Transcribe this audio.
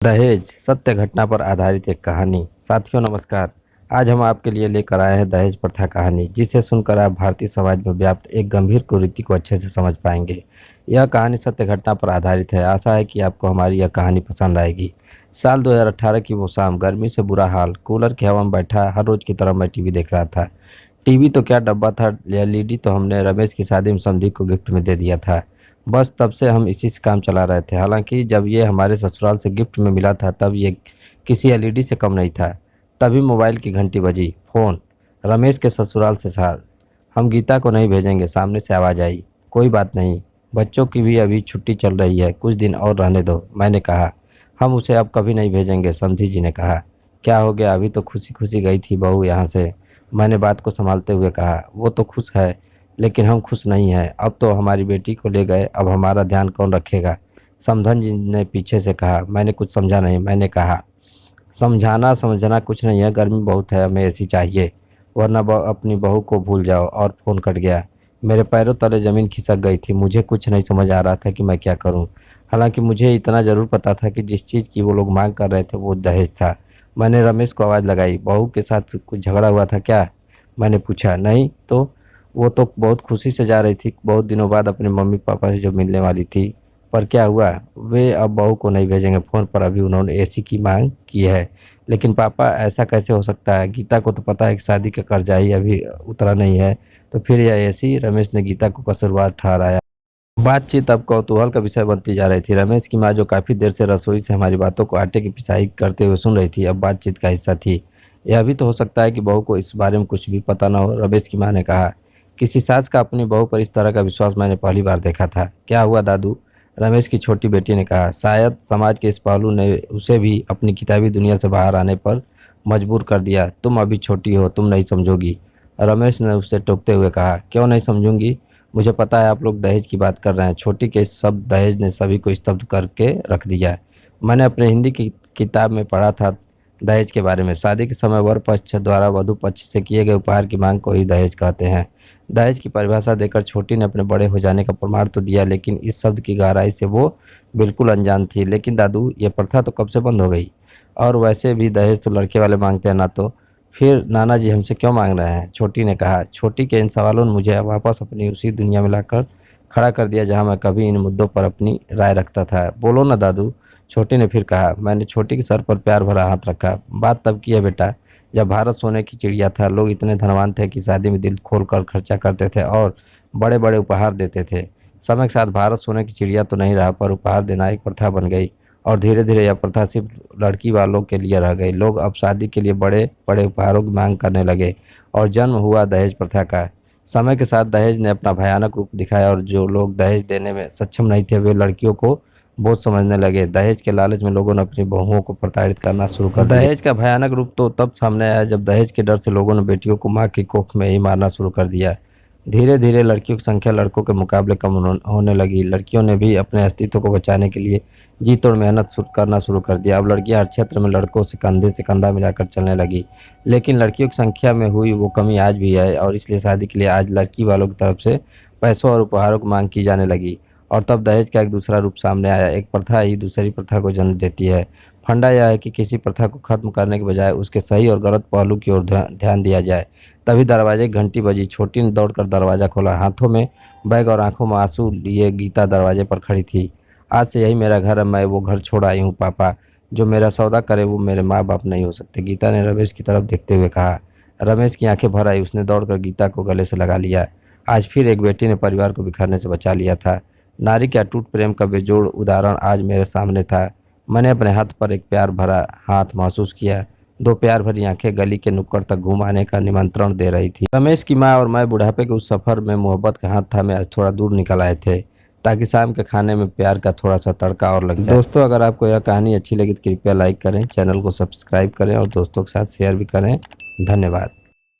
दहेज सत्य घटना पर आधारित एक कहानी। साथियों नमस्कार। आज हम आपके लिए लेकर आए हैं दहेज प्रथा कहानी, जिसे सुनकर आप भारतीय समाज में व्याप्त एक गंभीर कुरीति को अच्छे से समझ पाएंगे। यह कहानी सत्य घटना पर आधारित है। आशा है कि आपको हमारी यह कहानी पसंद आएगी। साल 2018 की वो शाम, गर्मी से बुरा हाल, कूलर की हवा में बैठा हर रोज की तरह मैं टीवी देख रहा था। टीवी तो क्या, डब्बा था एलईडी तो हमने रमेश की शादी में समधी को गिफ्ट में दे दिया था। बस तब से हम इसी से काम चला रहे थे। हालांकि जब ये हमारे ससुराल से गिफ्ट में मिला था तब ये किसी एलईडी से कम नहीं था। तभी मोबाइल की घंटी बजी। फ़ोन रमेश के ससुराल से था। हम गीता को नहीं भेजेंगे, सामने से आवाज़ आई। कोई बात नहीं, बच्चों की भी अभी छुट्टी चल रही है, कुछ दिन और रहने दो। मैंने कहा हम उसे अब कभी नहीं भेजेंगे। समधी जी ने कहा क्या हो गया, अभी तो खुशी खुशी गई थी बहू यहाँ से। मैंने बात को संभालते हुए कहा वो तो खुश है लेकिन हम खुश नहीं हैं। अब तो हमारी बेटी को ले गए, अब हमारा ध्यान कौन रखेगा। समधन जी ने पीछे से कहा। मैंने कुछ समझा नहीं। मैंने कहा समझाना समझना कुछ नहीं है, गर्मी बहुत है, हमें एसी चाहिए वरना अपनी बहू को भूल जाओ। और फ़ोन कट गया। मेरे पैरों तले ज़मीन खिसक गई थी। मुझे कुछ नहीं समझ आ रहा था कि मैं क्या करूं। हालांकि मुझे इतना ज़रूर पता था कि जिस चीज़ की वो लोग मांग कर रहे थे वो दहेज था। मैंने रमेश को आवाज़ लगाई। बहू के साथ कुछ झगड़ा हुआ था क्या? मैंने पूछा। नहीं तो, वो तो बहुत खुशी से जा रही थी, बहुत दिनों बाद अपने मम्मी पापा से जो मिलने वाली थी। पर क्या हुआ? वे अब बहू को नहीं भेजेंगे। फ़ोन पर अभी उन्होंने एसी की मांग की है। लेकिन पापा ऐसा कैसे हो सकता है? गीता को तो पता है कि शादी का कर्जा ही अभी उतरा नहीं है, तो फिर यह एसी? रमेश ने गीता को कसूरवार ठहराया। बातचीत अब कौतूहल का विषय बनती जा रही थी। रमेश की माँ, जो काफ़ी देर से रसोई से हमारी बातों को आटे की पिसाई करते हुए सुन रही थी, अब बातचीत का हिस्सा थी। यह भी तो हो सकता है कि बहू को इस बारे में कुछ भी पता न हो। रमेश की माँ ने कहा किसी सास का अपनी बहू पर इस तरह का विश्वास मैंने पहली बार देखा था। क्या हुआ दादू? रमेश की छोटी बेटी ने कहा शायद समाज के इस पहलू ने उसे भी अपनी किताबी दुनिया से बाहर आने पर मजबूर कर दिया। तुम अभी छोटी हो, तुम नहीं समझोगी। रमेश ने उसे टोकते हुए कहा क्यों नहीं समझूंगी? मुझे पता है आप लोग दहेज की बात कर रहे हैं। छोटी के इस शब्द दहेज ने सभी को स्तब्ध करके रख दिया। मैंने अपने हिंदी की किताब में पढ़ा था दहेज के बारे में। शादी के समय वर पक्ष द्वारा वधु पक्ष से किए गए उपहार की मांग को ही दहेज कहते हैं। दहेज की परिभाषा देकर छोटी ने अपने बड़े हो जाने का प्रमाण तो दिया, लेकिन इस शब्द की गहराई से वो बिल्कुल अनजान थी। लेकिन दादू, ये प्रथा तो कब से बंद हो गई? और वैसे भी दहेज तो लड़के वाले मांगते हैं ना, तो फिर नाना जी हमसे क्यों मांग रहे हैं? छोटी ने कहा। छोटी के इन सवालों ने मुझे वापस अपनी उसी दुनिया में लाकर खड़ा कर दिया जहां मैं कभी इन मुद्दों पर अपनी राय रखता था। बोलो ना दादू, छोटी ने फिर कहा। मैंने छोटी के सर पर प्यार भरा हाथ रखा। बात तब की है बेटा, जब भारत सोने की चिड़िया था। लोग इतने धनवान थे कि शादी में दिल खोल कर खर्चा करते थे और बड़े बड़े उपहार देते थे। समय के साथ भारत सोने की चिड़िया तो नहीं रहा, पर उपहार देना एक प्रथा बन गई और धीरे धीरे यह प्रथा सिर्फ लड़की वालों के लिए रह गई। लोग अब शादी के लिए बड़े बड़े उपहारों की मांग करने लगे और जन्म हुआ दहेज प्रथा का। समय के साथ दहेज ने अपना भयानक रूप दिखाया और जो लोग दहेज देने में सक्षम नहीं थे वे लड़कियों को बोझ समझने लगे। दहेज के लालच में लोगों ने अपनी बहुओं को प्रताड़ित करना शुरू कर दिया। दहेज का भयानक रूप तो तब सामने आया जब दहेज के डर से लोगों ने बेटियों को मां की कोख में ही मारना शुरू कर दिया। धीरे धीरे लड़कियों की संख्या लड़कों के मुकाबले कम होने लगी। लड़कियों ने भी अपने अस्तित्व को बचाने के लिए जी तोड़ मेहनत करना शुरू कर दिया। अब लड़कियां हर क्षेत्र में लड़कों से कंधे से कंधा मिलाकर चलने लगी। लेकिन लड़कियों की संख्या में हुई वो कमी आज भी है और इसलिए शादी के लिए आज लड़की वालों की तरफ से पैसों और उपहारों की मांग की जाने लगी। और तब दहेज का एक दूसरा रूप सामने आया। एक प्रथा ही दूसरी प्रथा को जन्म देती है। फंडा यह है कि किसी प्रथा को खत्म करने के बजाय उसके सही और गलत पहलू की ओर ध्यान दिया जाए। तभी दरवाजे की घंटी बजी। छोटी ने दौड़कर दरवाज़ा खोला। हाथों में बैग और आंखों में आंसू लिए गीता दरवाजे पर खड़ी थी। आज से यही मेरा घर है, मैं वो घर छोड़ आई हूँ। पापा जो मेरा सौदा करे वो मेरे माँ बाप नहीं हो सकते, गीता ने रमेश की तरफ देखते हुए कहा। रमेश की आंखें भर आई। उसने दौड़कर गीता को गले से लगा लिया। आज फिर एक बेटी ने परिवार को बिखरने से बचा लिया था। नारी के अटूट प्रेम का बेजोड़ उदाहरण आज मेरे सामने था। मैंने अपने हाथ पर एक प्यार भरा हाथ महसूस किया। दो प्यार भरी आंखें गली के नुक्कड़ तक घुमाने का निमंत्रण दे रही थी। रमेश की माँ और मैं बुढ़ापे के उस सफ़र में मोहब्बत का हाथ थामे आज थोड़ा दूर निकल आए थे, ताकि शाम के खाने में प्यार का थोड़ा सा तड़का और लग जाए। दोस्तों, अगर आपको यह कहानी अच्छी लगी तो कृपया लाइक करें, चैनल को सब्सक्राइब करें और दोस्तों के साथ शेयर भी करें। धन्यवाद।